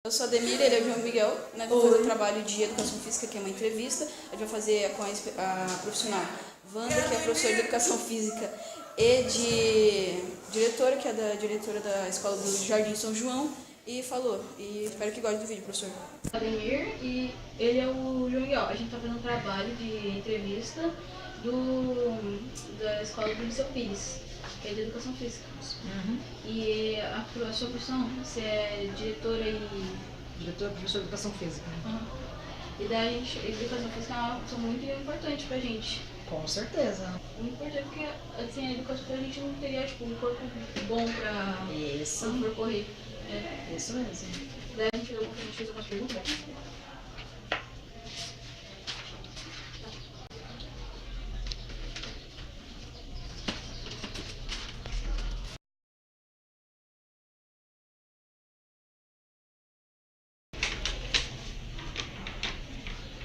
Eu sou a Demira, ele é o João Miguel. Nós vamos fazer um trabalho de educação física, que é uma entrevista. A gente vai fazer com a profissional Wanda, que é professora de educação física e de diretora, que é da diretora da escola do Jardim São João. E falou. E espero que goste do vídeo, professor. Ademir e ele é o João Miguel. A gente está fazendo um trabalho de entrevista da escola do Liceu Pires, que é de educação física. E a sua profissão, você é diretora e... Diretora e professora de educação física. E daí a educação física é uma opção muito importante pra gente. Com certeza. Muito importante porque assim, a educação física a gente não teria tipo, um corpo bom pra Isso. percorrer. Isso mesmo. Daí a gente fez algumas perguntas.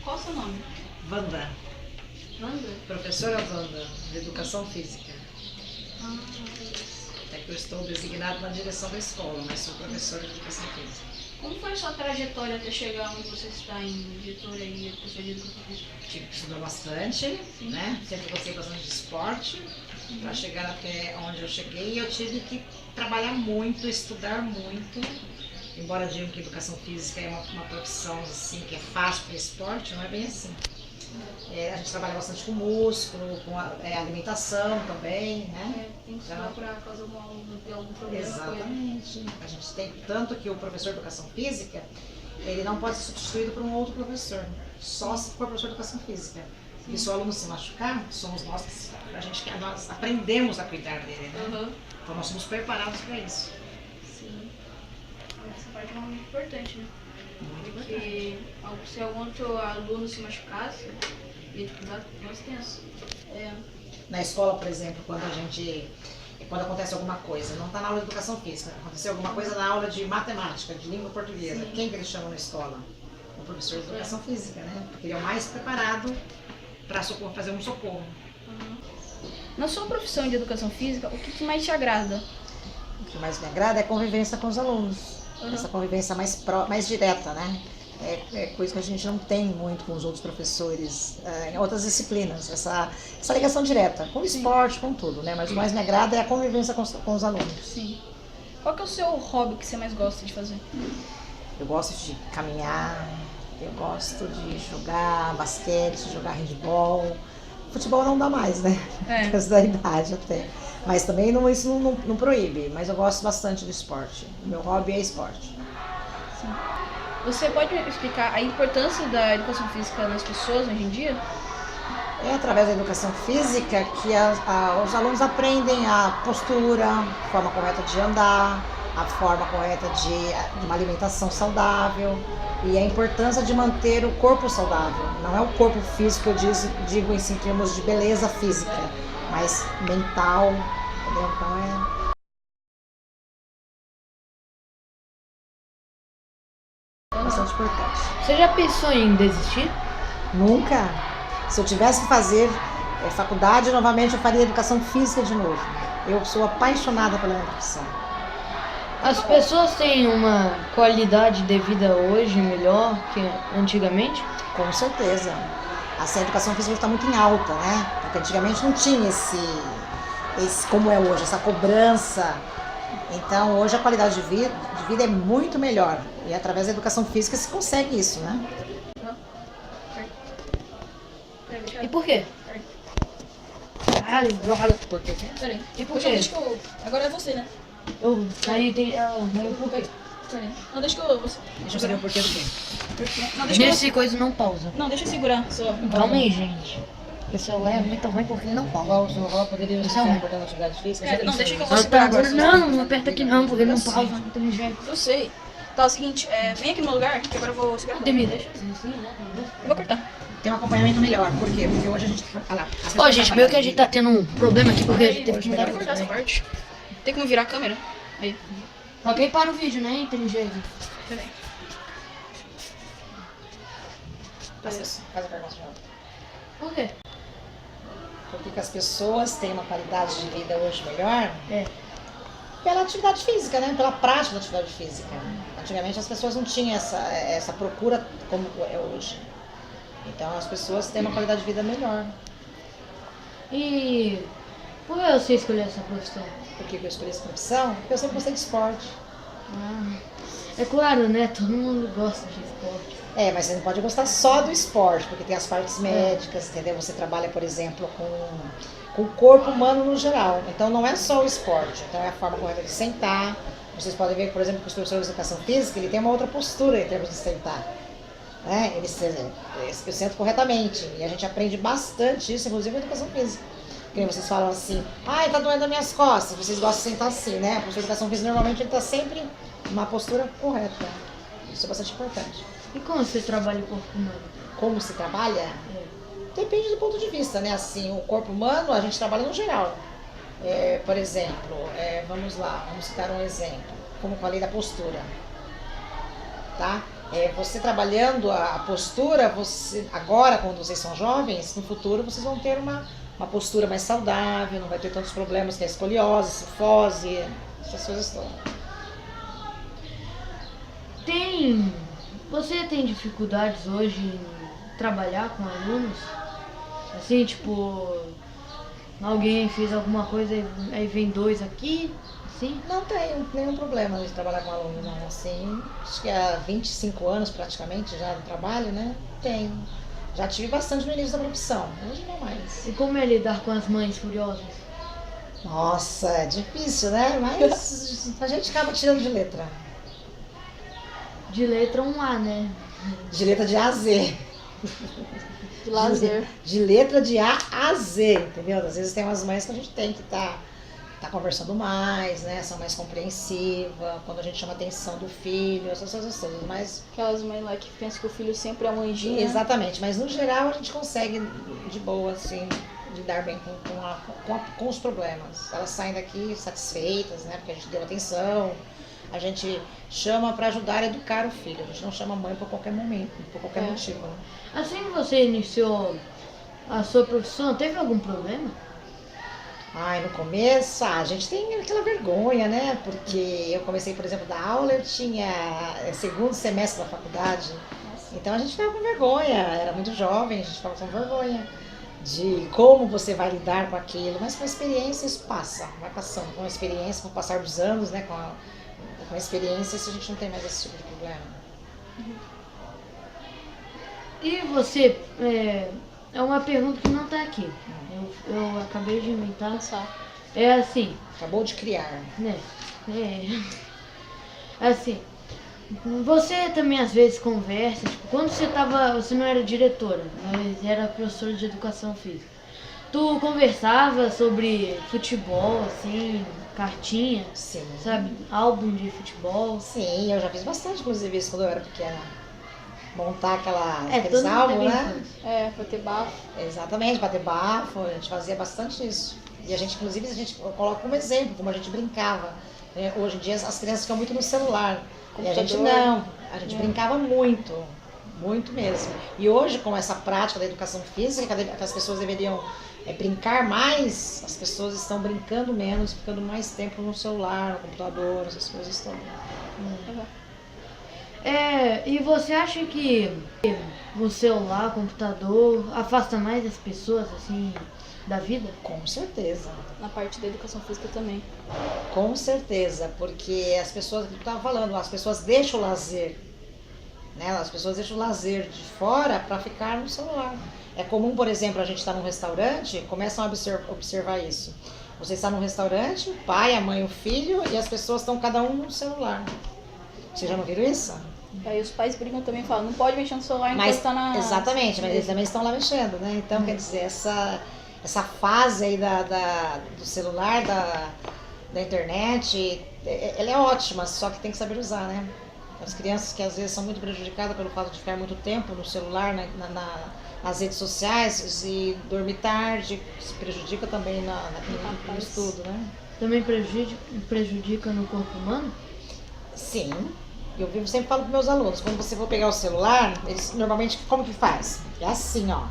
Qual o seu nome? Wanda. Wanda? Professora Wanda, de educação física. Isso. É que eu estou designada na direção da escola, mas sou professora de educação física. Como foi a sua trajetória até chegar onde você está em diretora e professora de educação física? Tive que estudar bastante, né? Sempre gostei bastante de esporte. Para chegar até onde eu cheguei, eu tive que trabalhar muito, estudar muito. Embora digam que educação física é uma profissão assim, que é fácil para esporte, não é bem assim. A gente trabalha bastante com músculo, com alimentação também, né? Tem que estudar para caso algum aluno tenha algum problema. Exatamente. A gente tem tanto que o professor de educação física, ele não pode ser substituído por um outro professor, só se for professor de educação física. E se o aluno se machucar, somos nós aprendemos a cuidar dele, né? Então nós somos preparados para isso. Sim. Essa parte é muito importante, né? Muito Porque se algum outro aluno se machucasse, ia dificultar mais tenso. Na escola, por exemplo, quando acontece alguma coisa, não está na aula de educação física, aconteceu alguma coisa na aula de matemática, de língua portuguesa, Sim. Quem que eles chamam na escola? O professor de educação física, né? Porque ele é o mais preparado para fazer um socorro. Na sua profissão de educação física, o que mais te agrada? O que mais me agrada é a convivência com os alunos. Essa convivência mais direta, né? É coisa que a gente não tem muito com os outros professores em outras disciplinas. Essa ligação direta, com o esporte, com tudo, né? Mas o mais me agrada é a convivência com os alunos. Sim. Qual que é o seu hobby que você mais gosta de fazer? Eu gosto de caminhar, eu gosto de jogar basquete, jogar handball. Futebol não dá mais, né? Por causa da idade até. Mas também isso não proíbe, mas eu gosto bastante do esporte. Meu hobby é esporte. Sim. Você pode explicar a importância da educação física nas pessoas hoje em dia? É através da educação física que os alunos aprendem a postura, a forma correta de andar, a forma correta de uma alimentação saudável e a importância de manter o corpo saudável. Não é o corpo físico, eu digo em termos de beleza física, mas mental, entendeu? Então é bastante importante. Você já pensou em desistir? Nunca. Se eu tivesse que fazer faculdade, novamente eu faria educação física de novo. Eu sou apaixonada pela minha profissão. As pessoas têm uma qualidade de vida hoje melhor que antigamente? Com certeza. Assim, a educação física está muito em alta, né? Porque antigamente não tinha esse como é hoje, essa cobrança. Então, hoje a qualidade de vida é muito melhor. E através da educação física se consegue isso, né? E por quê? Caralho, droga. Por quê? Peraí. E por quê? Agora é você, né? Aí tem... por quê? Peraí. Não, deixa que eu... Deixa eu saber o porquê do quê. Não, deixa que Nesse coisa não pausa. Não, deixa eu segurar só. Calma aí, gente. O celular é muito ruim porque não pausa. O seu avó poderia Isso é ruim. importante na atividade física? Não, deixa que eu vou Ah, segurar tá. agora. Não aperta aqui não, porque não pausa. Inteligente. Eu sei. Tá, é o seguinte, vem aqui no meu lugar, que agora eu vou segurar. Demir. Eu vou cortar. Tem um acompanhamento melhor. Por quê? Porque hoje a gente... Olha lá. Ó, gente, meio que a gente tá tendo um problema aqui porque a gente teve que mudar Eu vou cortar essa parte. Tem como virar a câmera? Aí. Alguém para o vídeo, né, inteligente? Peraí. Faz a pergunta de novo. Por quê? Por que as pessoas têm uma qualidade de vida hoje melhor? Pela atividade física, né? Pela prática da atividade física. A Antigamente as pessoas não tinham essa procura como é hoje. Então as pessoas têm uma qualidade de vida melhor. E por que você escolheu essa profissão? Por que eu escolhi essa profissão? Porque eu sempre gostei de esporte. É claro, né? Todo mundo gosta de esporte. Mas você não pode gostar só do esporte, porque tem as partes médicas, entendeu? Você trabalha, por exemplo, com o corpo humano no geral. Então não é só o esporte, então é a forma correta de sentar. Vocês podem ver, por exemplo, que os professores de educação física, ele tem uma outra postura em termos de sentar. Né? Eu sento corretamente e a gente aprende bastante isso, inclusive na educação física. Porque vocês falam assim, tá doendo as minhas costas, vocês gostam de sentar assim, né? O professor de educação física normalmente ele está sempre numa postura correta. Isso é bastante importante. E como você trabalha o corpo humano? Como se trabalha? Depende do ponto de vista, né? Assim, o corpo humano a gente trabalha no geral. Por exemplo, vamos citar um exemplo, como falei da postura. Tá? Você trabalhando a postura, agora quando vocês são jovens, no futuro vocês vão ter uma postura mais saudável, não vai ter tantos problemas que a escoliose, cifose, essas coisas todas. Você tem dificuldades hoje em trabalhar com alunos? Assim, tipo, alguém fez alguma coisa aí vem 2 aqui, assim? Não tenho nenhum problema de trabalhar com aluno, não. Assim, acho que há 25 anos praticamente já de trabalho, né? Tenho. Já tive bastante no início da profissão, hoje não mais. E como é lidar com as mães furiosas? Nossa, é difícil, né? Mas a gente acaba tirando de letra. De letra um A, né? De letra de A a Z. De lazer. De letra de A a Z, entendeu? Às vezes tem umas mães que a gente tem que tá conversando mais, né? São mais compreensivas, quando a gente chama a atenção do filho, essas coisas todas, mas... Aquelas mães lá que pensam que o filho sempre é um anjinho. Exatamente, mas no geral a gente consegue de boa, assim, lidar bem com os problemas. Elas saem daqui satisfeitas, né? Porque a gente deu atenção, a gente chama para ajudar a educar o filho, a gente não chama a mãe por qualquer momento, por qualquer motivo. Né? Assim que você iniciou a sua profissão, teve algum problema? No começo, a gente tem aquela vergonha, né? Porque eu comecei, por exemplo, da aula, eu tinha segundo semestre da faculdade, então a gente ficava com vergonha, era muito jovem, a gente ficava com vergonha de como você vai lidar com aquilo, mas com a experiência isso passa, vai passando, com a experiência, com o passar dos anos, né? Com a experiência, isso a gente não tem mais esse tipo de problema. E você, é uma pergunta que não está aqui, eu acabei de inventar. É assim... Acabou de criar. Né? Assim, você também às vezes conversa, tipo, quando você não era diretora, mas era professora de educação física. Tu conversava sobre futebol, assim, cartinha, Sim. sabe, álbum de futebol. Sim, eu já fiz bastante, inclusive, isso quando eu era pequena. Montar aqueles todo mundo álbuns, teve né? infância. Bater bafo. Exatamente, bater bafo, a gente fazia bastante isso. E a gente, inclusive, eu coloco como exemplo, como a gente brincava. Hoje em dia as crianças ficam muito no celular. E a gente não, a gente brincava muito, muito mesmo. E hoje, com essa prática da educação física, que as pessoas deveriam brincar mais, as pessoas estão brincando menos, ficando mais tempo no celular, no computador, essas coisas todas. E você acha que o celular, o computador, afasta mais as pessoas, assim, da vida? Com certeza. Na parte da educação física também. Com certeza, porque as pessoas, que eu estava falando, as pessoas deixam o lazer, né? As pessoas deixam o lazer de fora para ficar no celular. É comum, por exemplo, a gente estar num restaurante, começam a observar isso. Você está num restaurante, o pai, a mãe, o filho, e as pessoas estão cada um no celular. Vocês já não viram isso? Aí os pais brigam também e falam, não pode mexer no celular enquanto está na... Exatamente, mas eles também estão lá mexendo, né? Então, quer dizer, essa fase aí do celular, da internet, ela é ótima, só que tem que saber usar, né? As crianças que às vezes são muito prejudicadas pelo fato de ficar muito tempo no celular, nas redes sociais, e dormir tarde, se prejudica também no estudo, né? Também prejudica no corpo humano? Sim. Eu sempre falo para meus alunos, quando você for pegar o celular, eles normalmente, como que faz? É assim, ó.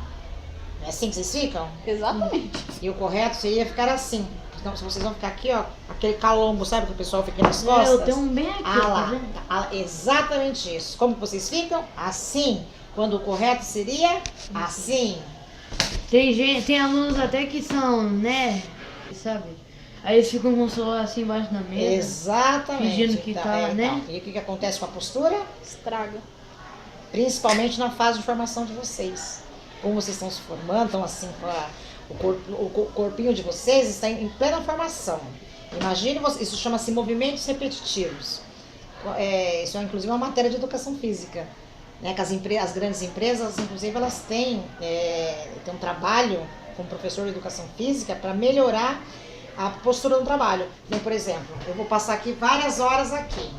É assim que vocês ficam? Exatamente. E o correto seria ficar assim. se vocês vão ficar aqui, ó, aquele calombo, sabe que o pessoal fica nas costas? Eu tenho um bem aqui, Ah tá lá, vendo? exatamente isso. Como que vocês ficam? Assim. Quando o correto seria assim. Tem alunos até que são, né, sabe? Aí eles ficam com o celular assim embaixo da mesa. Exatamente. Fingindo que tá, né? E o que acontece com a postura? Estraga. Principalmente na fase de formação de vocês. Como vocês estão se formando, então assim, o corpinho de vocês está em plena formação. Imagine, isso chama-se movimentos repetitivos. Isso é inclusive uma matéria de educação física. Né, que as grandes empresas, inclusive, elas têm um trabalho com o professor de educação física para melhorar a postura no trabalho. Então, por exemplo, eu vou passar aqui várias horas aqui,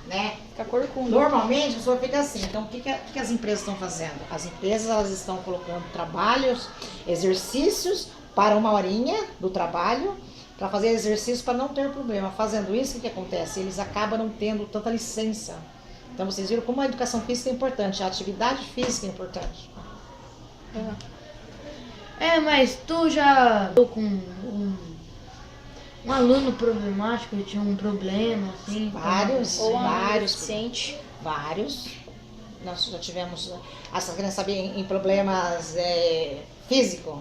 né? Fica corcunda. Normalmente a pessoa fica assim. Então, o que as empresas estão fazendo? As empresas, elas estão colocando trabalhos, exercícios para 1 horinha do trabalho, para fazer exercícios para não ter problema. Fazendo isso, o que acontece? Eles acabam não tendo tanta licença. Então, vocês viram como a educação física é importante, a atividade física é importante. Mas tu já ficou com um aluno problemático, que tinha um problema, assim? Vários. Deficiente. Vários. Nós já tivemos, as crianças sabem, em problemas físicos.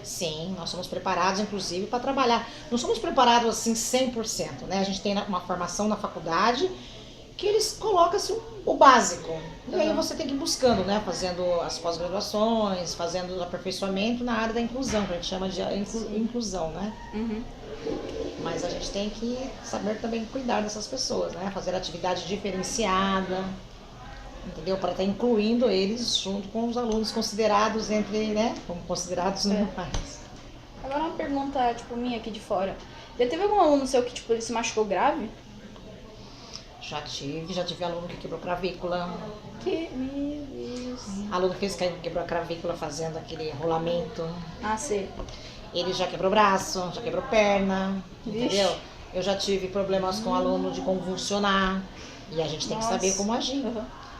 Sim, nós somos preparados, inclusive, para trabalhar. Não somos preparados, assim, 100%, né? A gente tem uma formação na faculdade que eles colocam assim, o básico. E aí você tem que ir buscando, né? Fazendo as pós-graduações, fazendo o aperfeiçoamento na área da inclusão, que a gente chama de inclusão, né? Mas a gente tem que saber também cuidar dessas pessoas, né? Fazer atividade diferenciada, entendeu? Para estar incluindo eles junto com os alunos considerados como considerados normais. Agora uma pergunta, tipo, minha aqui de fora. Já teve algum aluno seu que, tipo, ele se machucou grave? Já tive aluno que quebrou clavícula. Meu Deus. Aluno que quebrou a clavícula fazendo aquele rolamento. Ah, sei. Ele já quebrou braço, já quebrou perna, entendeu? Eu já tive problemas com aluno de convulsionar. E a gente tem que saber como agir.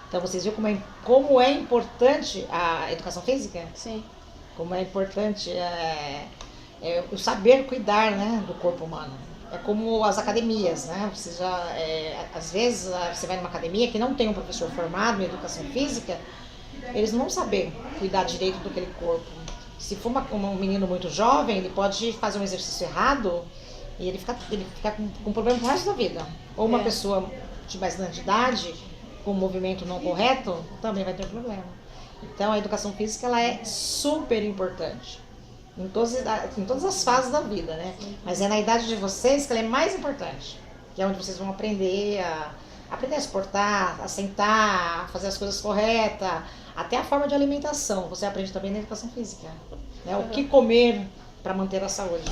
Então vocês viram como é importante a educação física? Sim. Como é importante o saber cuidar, né, do corpo humano. É como as academias, né? Você às vezes você vai numa academia que não tem um professor formado em educação física, eles não vão saber cuidar direito daquele corpo. Se for um menino muito jovem, ele pode fazer um exercício errado e ele fica com problema pro resto da vida. Ou uma pessoa de mais grande idade, com um movimento não correto, também vai ter problema. Então a educação física ela é super importante. Em todas as fases da vida, né? Mas é na idade de vocês que ela é mais importante. Que é onde vocês vão aprender a se portar, a sentar, a fazer as coisas corretas, até a forma de alimentação. Você aprende também na educação física, né? O que comer para manter a saúde.